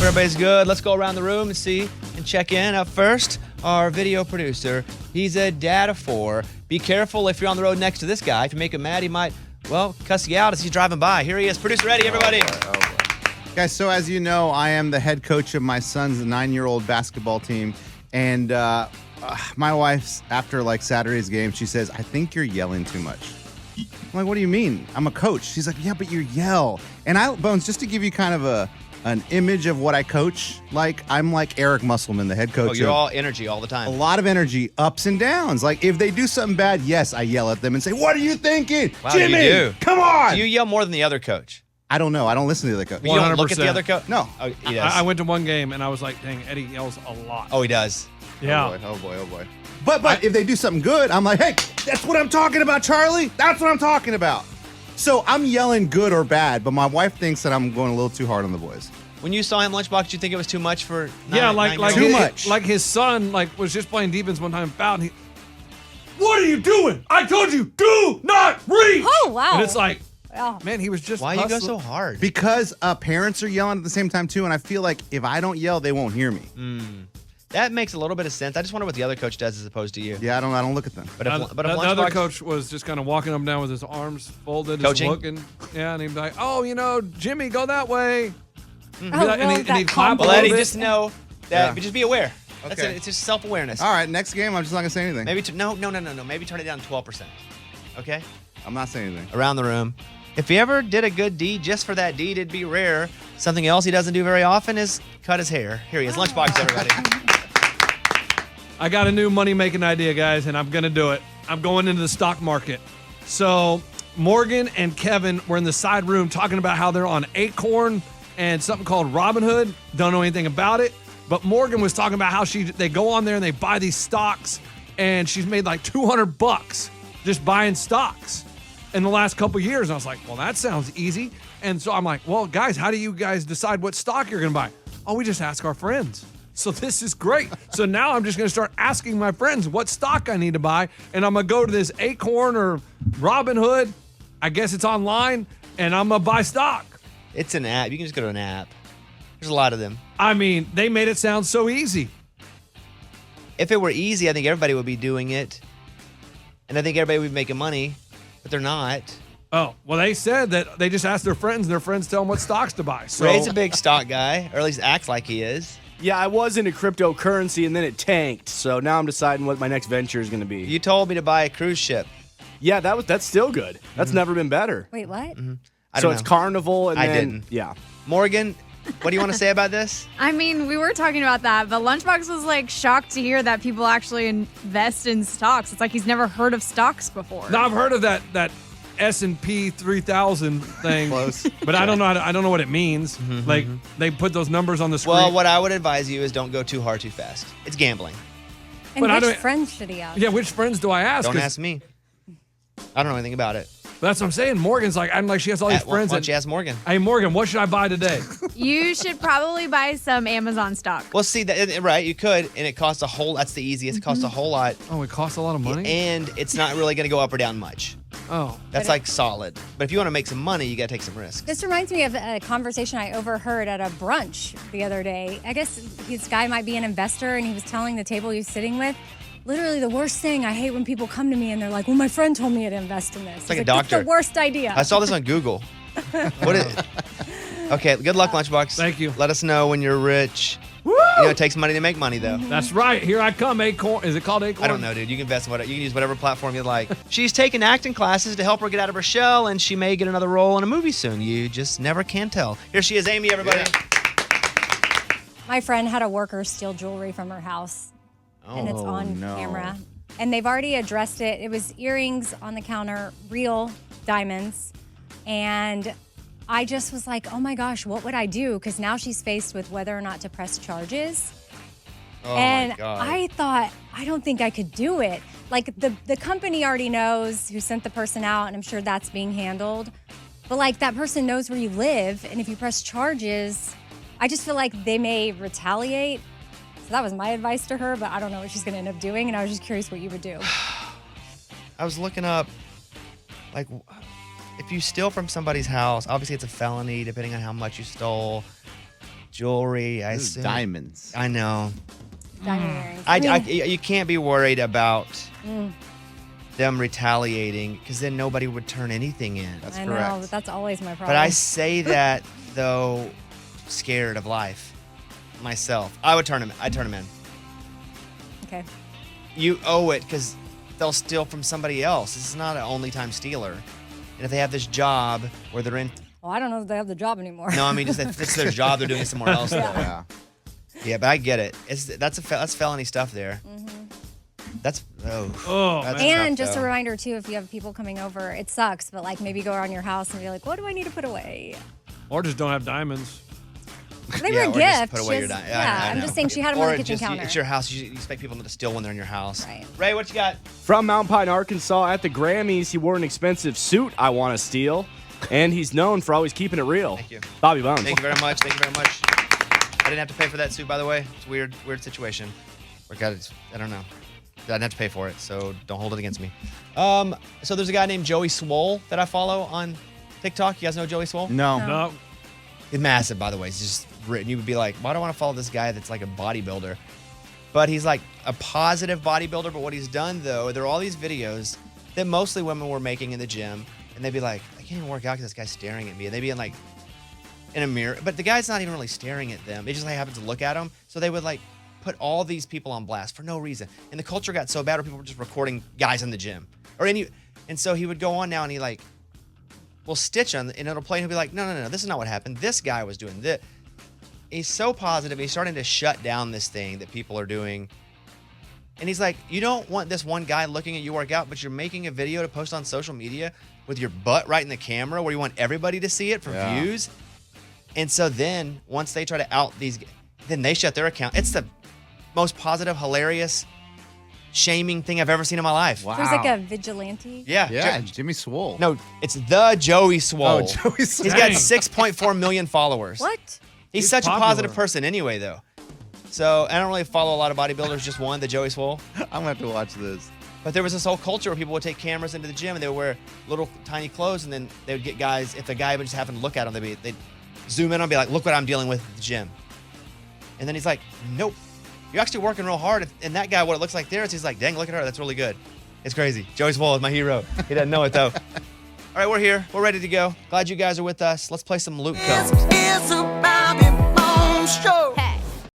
Hope everybody's good. Let's go around the room and see and check in. Up first, our video producer. He's a dad of 4. Be careful if you're on the road next to this guy. If you make him mad, he might, cuss you out as he's driving by. Here he is, Producer Eddie, everybody. Oh boy. Guys, so as you know, I am the head coach of my son's 9-year-old basketball team. And my wife's, after Saturday's game, she says, I think you're yelling too much. I'm like, what do you mean? I'm a coach. She's like, yeah, but you yell. And Bones, just to give you kind of an image of what I coach, I'm like Eric Musselman, the head coach. Oh, you're all energy all the time. A lot of energy, ups and downs. If they do something bad, yes, I yell at them and say, what are you thinking? Wow, Jimmy, you do. Come on. Do you yell more than the other coach? I don't know. I don't listen to the other coach. You don't look at the 100%. other coach? No. Oh, he does. I went to one game and I was like, dang, Eddie yells a lot. Oh, he does. Yeah. Oh boy. But if they do something good, I'm like, hey, that's what I'm talking about, Charlie. That's what I'm talking about. So I'm yelling good or bad, but my wife thinks that I'm going a little too hard on the boys. When you saw him Lunchbox, did you think it was too much for Too much. Like his son was just playing defense one time foul and what are you doing? I told you, do not reach. Oh, wow. And it's like, Oh. man, he was just Why you go hustling. so hard? Because parents are yelling at the same time, too, and I feel like if I don't yell, they won't hear me. That makes a little bit of sense. I just wonder what the other coach does as opposed to you. Yeah, I don't look at them. But if the other Lunchbox- coach was just kind of walking up and down with his arms folded, Coaching? just looking. Yeah, and he'd be like, oh, Jimmy, go that way. Oh, And he'd clap a Well, little Eddie, bit. just know that, Yeah. but just be aware. That's Okay. it. It's just self-awareness. All right, next game, I'm just not going to say anything. Maybe no. Maybe turn it down to 12%. Okay? I'm not saying anything. Around the room. If he ever did a good deed, just for that deed, it'd be rare. Something else he doesn't do very often is cut his hair. Here he is. Lunchbox, everybody. I got a new money-making idea, guys, and I'm going to do it. I'm going into the stock market. So Morgan and Kevin were in the side room talking about how they're on Acorn and something called Robinhood. Don't know anything about it. But Morgan was talking about how they go on there and they buy these stocks, and she's made like $200 just buying stocks in the last couple years. And I was like, well, that sounds easy. And so I'm like, well, guys, how do you guys decide what stock you're going to buy? Oh, we just ask our friends. So this is great. So now I'm just going to start asking my friends what stock I need to buy. And I'm going to go to this Acorn or Robinhood. I guess it's online. And I'm going to buy stock. It's an app. You can just go to an app. There's a lot of them. I mean, they made it sound so easy. If it were easy, I think everybody would be doing it. And I think everybody would be making money, but they're not. Oh, well, they said that they just asked their friends, and their friends tell them what stocks to buy. So Ray's a big stock guy, or at least acts like he is. Yeah, I was into cryptocurrency and then it tanked. So now I'm deciding what my next venture is going to be. You told me to buy a cruise ship. Yeah, that's still good. That's never been better. Wait, what? I So don't it's know. Carnival and I then didn't. yeah. Morgan, what do you want to say about this? I mean, we were talking about that, but Lunchbox was shocked to hear that people actually invest in stocks. It's like he's never heard of stocks before. now I've heard of that S&P 3000 thing, Close. but I don't know what it means. Like they put those numbers on the screen. Well, what I would advise you is don't go too hard too fast. It's gambling. And But I which don't- friends should he ask? Yeah, which friends do I ask? Don't 'Cause ask me. I don't know anything about it. That's what I'm saying. Morgan's like, I'm like, she has all these Why friends. don't you ask Morgan? Hey, Morgan, what should I buy today? You should probably buy some Amazon stock. Well, see, right, you could, and it costs a whole, that's the easiest. It costs a whole lot, Oh, it costs a lot of money? and it's not really going to go up or down much. Oh. That's solid. But if you want to make some money, you got to take some risks. This reminds me of a conversation I overheard at a brunch the other day. I guess this guy might be an investor, and he was telling the table he was sitting with, literally the worst thing. I hate when people come to me and they're like, well, my friend told me to invest in this. It's like a That's doctor. the worst idea. I saw this on Google. What is Okay, good luck, Lunchbox. Thank you. Let us know when you're rich. Woo! You know, it takes money to make money, though. That's right. Here I come, Acorn. Is it called Acorn? I don't know, dude. You can invest in whatever. You can use whatever platform you like. She's taking acting classes to help her get out of her shell, and she may get another role in a movie soon. You just never can tell. Here she is, Amy, everybody. My friend had a worker steal jewelry from her house, and it's on no. camera. And they've already addressed it. It was earrings on the counter, real diamonds. And I just was like, oh my gosh, what would I do? Because now she's faced with whether or not to press charges. Oh, and my God. I thought, I don't think I could do it. Like the company already knows who sent the person out, and I'm sure that's being handled. But like that person knows where you live, and if you press charges, I just feel like they may retaliate. So that was my advice to her, but I don't know what she's going to end up doing, and I was just curious what you would do. I was looking up, like, if you steal from somebody's house, obviously it's a felony depending on how much you stole. jewelry. I This is assume. diamonds. I know. Diamond earrings. You can't be worried about them retaliating because then nobody would turn anything in. That's I correct. know, but that's always my problem. But I say that though, scared of life myself. I'd turn them in. Okay. You owe it because they'll steal from somebody else. This is not an only time stealer. And if they have this job where they're in, Well, I don't know if they have the job anymore. no, I mean just if it's their job, they're doing it somewhere else. Yeah. Yeah, but I get it. That's felony stuff there. That's Oh, that's man. And tough, just a though. reminder too, if you have people coming over, it sucks, but like maybe go around your house and be like, what do I need to put away? Or just don't have diamonds. They Yeah, were or a just gift. put away your just- di- yeah, I I'm know. just saying she had them Or on the kitchen counter. It's your house. You expect people to steal when they're in your house. Right. Ray, what you got? From Mount Pine, Arkansas, at the Grammys, he wore an expensive suit I want to steal, and he's known for always keeping it real. Thank you. Bobby Bones. Thank you very much. Thank you very much. I didn't have to pay for that suit, by the way. It's a weird situation. I don't know. I didn't have to pay for it, so don't hold it against me. So there's a guy named Joey Swole that I follow on TikTok. You guys know Joey Swole? No. No. He's massive, by the way. He's just written. You would be like, why do I want to follow this guy that's like a bodybuilder? But he's like a positive bodybuilder. But what he's done, though, there are all these videos that mostly women were making in the gym. And they'd be like, I can't even work out because this guy's staring at me. And they'd be in a mirror. But the guy's not even really staring at them. They just like happen to look at him. So they would like put all these people on blast for no reason. And the culture got so bad where people were just recording guys in the gym. And so he would go on now and he like will stitch on and it'll play and he'll be like, no, this is not what happened. This guy was doing this. He's so positive. He's starting to shut down this thing that people are doing. And he's like, you don't want this one guy looking at you work out, but you're making a video to post on social media with your butt right in the camera where you want everybody to see it for views. And so then once they try to out then they shut their account. It's the most positive, hilarious, shaming thing I've ever seen in my life. Wow. There's like a vigilante. Yeah. Yeah, Jimmy Swole. No, it's the Joey Swole. Oh, Joey Swole. He's got Dang. 6.4 million followers. What? He's He's such a popular. positive person anyway, though. So I don't really follow a lot of bodybuilders, just one, the Joey Swole. I'm going to have to watch this. But there was this whole culture where people would take cameras into the gym and they would wear little tiny clothes and then they would get guys, if the guy would just happen to look at them, they'd zoom in and be like, look what I'm dealing with at the gym. And then he's like, nope, you're actually working real hard. And that guy, what it looks like there is he's like, dang, look at her, that's really good. It's crazy. Joey Swole is my hero. He doesn't know it though. All right, we're here. We're ready to go. Glad you guys are with us. Let's play some Luke Combs. It's a